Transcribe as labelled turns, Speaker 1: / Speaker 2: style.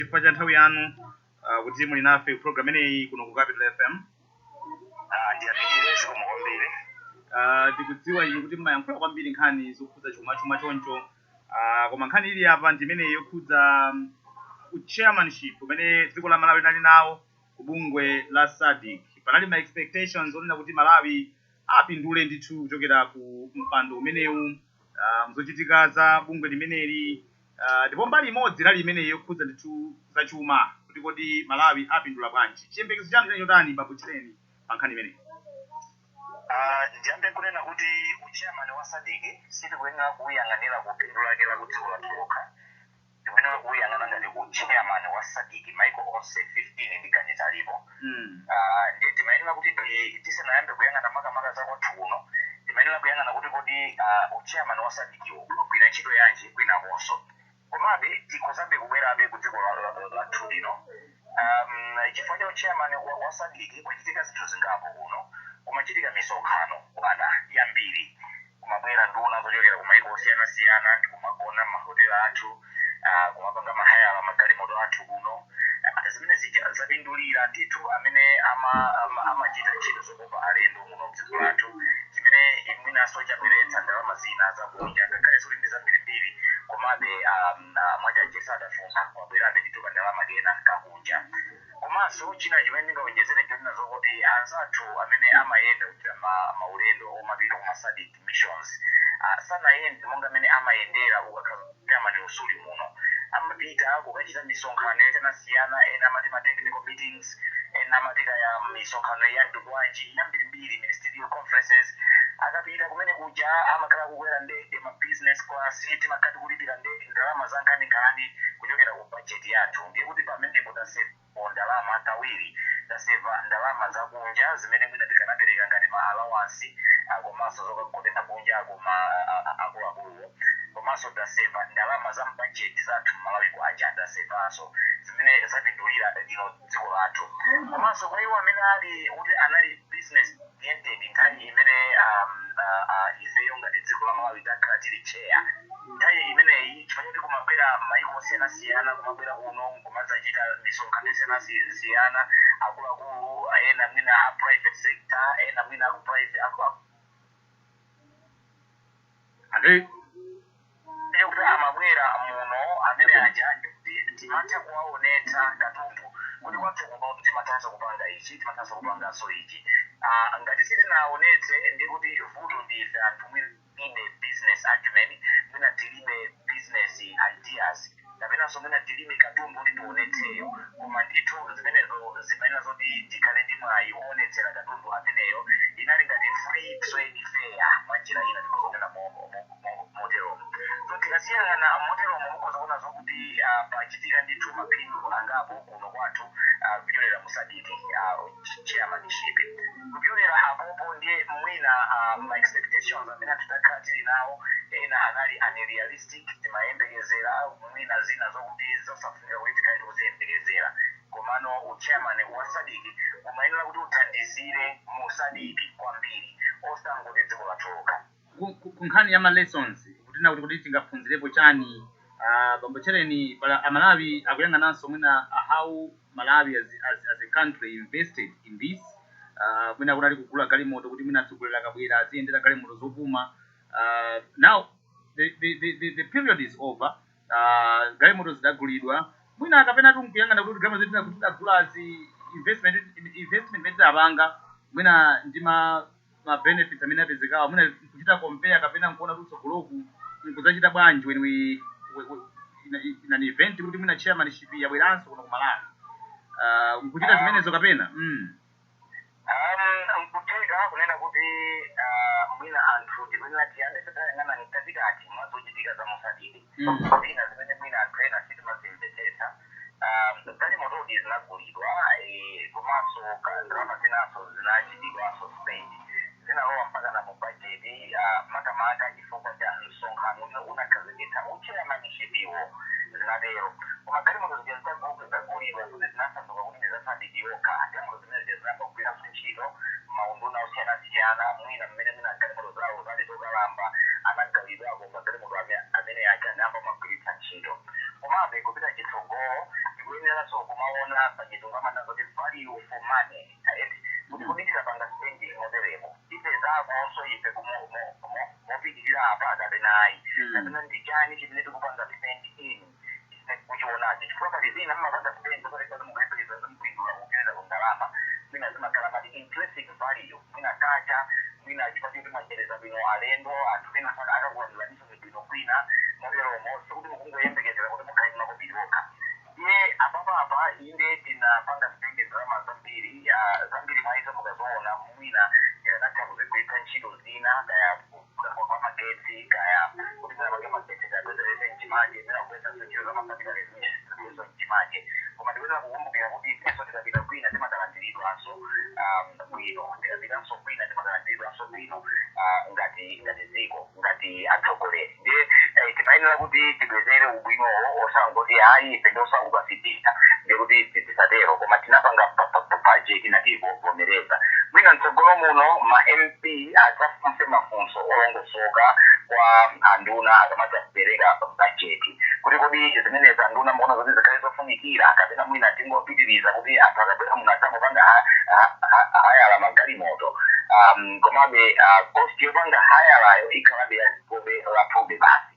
Speaker 1: chifukwa cha nthawi yanu kuti muli nafe program ineyi kuno ku Capital FM.
Speaker 2: Ndiyapitiriza kumukombere.
Speaker 1: Tikudziwa inu kuti mmayankhula kwambiri nkhani zokhudza chuma choncho. Koma nkhani ili apa ndi imene yokhudza chairmanship umene dziko la Malawi linali nawo ku bungwe la SADC. Panali ma expectations onena kuti Malawi apindule ndithu kuchokera ku mpando umenewu mzochitika za bungwe limeneli. Ndipo mbali imodzi lali imene yokhudza ndithu za chuma kuti kodi Malawi apindula bwanji. Chiyembekezo chanu chili chotani babuchireni pa nkhani imeneyi?
Speaker 2: Ndiyambe kunena kuti uchairman wa SADC sitikuyenera kuyang'anira kupindula kela kuti kulatuluka. Tikuyenera kuyang'ana ngati uchairman wa SADC maiko onse 15 ndikanisa alipo. Ndiye timayenera kuti tisanayambe kuyang'ana makamaka za kwathu kuno. Timayenera kuyang'ana kuti kodi uchairman wa SADC ugwira ntchito yanji kwina konso. Komabe tikuzabe kubwerabe ku dziko lathu lino. Chifukwa cha uchairman wa SADC kwachitika zinthu zingapo kuno. Kumachitika misonkhano bwana yambiri. Kumabwera nduna zochokera ku maiko osiyana-siyana ndi kumagona mahotela athu, kumapanga mahayala magalimoto athu kuno. Zimene zapindulira ndithu amene amachita ntchito zokopa alendo muno mdziko lathu. Chimene mwinaso chabweretsa ndalama zina zakunja ngakhale zili ndi zambirimbiri komabe mwachachesa adafuna kwabwerabe ndithu ndalama kena kakunja. Komanso china chimene ndingawonjezere chonena zokuti anzathu amene amayenda kuchita maulendo omapita ku SADC missions sanayende monga amene amayendera ukakhala usuli muno. Amapita kukachita misonkhano yosiyanasiyana, ena amati ma technical meetings, ena amatika ya misonkhano ya ndubwanji yambirimbiri ministerial conferences. Akapita kumene kuja amakhala kukwera ndege ma business class, timakati kulipira ndege ndalama za nkhaninkhani kuchokera ku budget yathu. Ndiye kuti pamenepo taseva ndalama kawiri, taseva ndalama zakunja zimene mwina tikanapereka ngati ma allowance komanso zokakotera kunja akuluakulu. Komanso taseva ndalama za budget zathu Malawi kwacha tasevanso zimene zapindulira lino dziko lathu. Komanso kwa iwo amene anali business oriented nthawi imene ifeyo ngati dziko la Malawi takhala tili chair. Nthawi imeneyi chifukwa kumabwera maiko osiyana-siyana, kumabwera kuno kumadzachita misonkhano yosiyana-siyana, akuluakulu ena mwina a private sector, ena mwina aku private kuti amabwera muno amene aja timatha kuwaonetsa katundu kuti kwathu kuno timathanso kupanga ichi, timathanso kupanganso ichi. Ngati sitinaonetse ndi kuti vuto ndife anthu mwine business acumen, mwina tilibe business ideas, kapenanso mwina tilibe katundu kuti tionetseyo. Koma ndithu zimenezo zimayenera zoti tikhale ndi mwayi oonetsera katundu ameneyo. Inali ngati free trade fair mwanjira ina tikuonera moteromo. So tikasiyana moteromo mukhoza kuona zokuti pachitika ndithu maphindu angapo kuno kwathu kupyolera mu SADC chairmanship. Kupyolera apopo ndiye mwina ma expectations amene titakhala tili nawo ena anali unrealistic, timayembekezera mwina zina zokuti zosafunika kuti tikhale tikuziyembekezera. Komano uchairman wa SADC umayenera kuti uthandizire mu SADC kwambiri osangoti dziko latuluka.
Speaker 1: Ku nkhani ya ma lessons kuti tingaphunzirepo chani bambochereni Malawi akuyang'ananso mwina how Malawi as a country invested in this. Mwina kunali kugula galimoto kuti mwina atsogoleri akabwera aziyendera galimoto zopuma. Now the period is over. Galimoto zidagulidwa mwina kapena nkuyang'ana kuti galimoto zitina kuti tidagulazi investment mete abanga mwina ndi ma benefits amene apezekawa mwina kuchita compare kapena nkuona kuti tsogoloku nkuzachita bwanji when we in an event kuti mwina chairmanship yabweranso kuno ku Malawi. Nkuchita zimenezo kapena
Speaker 2: nkuteka kunena kuti mwina anthu tikunena tiyambe tatayang'ana mkatikati mwazochitika za mu SADC. Zina zimene mwina anthu ena sitimazimvetsetsa. Galimotodi zinagulidwa komanso ndalama zinaso zinachitidwa suspend. Zinalowa mpaka na mu budget makamaka chifukwa cha msonkhano unakhazikitsa uchairmanship iwo zinatero. Koma galimoto zitagulidwa zoti zinasanduka kuti za SADC yokha. Galimoto zimene zinamba kugwira ntchito maunduna osiyana-siyana mwina mmene mwina galimoto zawo zali zokalamba anagawidwako magalimoto amene akanamba magwiritsa ntchito. Komabe kupita chitsogolo so kumaona pachitunga kuti value for money kuti kudikira panga spending moderemo ipezako so ife mopitirira apa kapenayi kapena ndichani chimene tikupanga spend in kuchionacho chifukwa pali zina mmapanga spend zokalekeza mukuyepeza mkuindula kupeza kundalama mwina zimakhala pati intrinsic value mwina kacha mwina chipati kuti machereza bwino alendo anthu pena saka akakulandiranisa bwino kwina moteromo sikuti mukungoyembekezera kuti mukhalima kupiroka ye apapa inde tinapanga spend ndalama zambiri maiza mukazoona mwina yanatha kuzigwiritsa ntchito zina kaya kudakwa kwa magetsi kaya kuti munapake magetsi kayapezerese mchimache zinakuweza ntchito za makapitalezimiso mchimache koma ndikuweza kukumbukira kuti ifenso tikapita kwina timatalandiridwanso bwino tikapitanso kwina timatalandiridwanso bwino ngati ziko ngati atsogoleri ndiye timayenera kuti tibwezere ubwinowo osangoti hayi ife ndosangukasitira ndikuti tisatero koma tinapanga budget inativomereza mwina mtsogolo muno ma MP adzafunse mafunso olongosoka kwa anduna akamati akupereka budget kuti kodi zimenezi anduna muona kuti zikhale zofunikira kapena mwina tingopitiriza kuti anthu akabwera muno adzangopanga hayala magalimoto komabe cost yopanga hayalayo ikhalabe yazikobe laphobe basi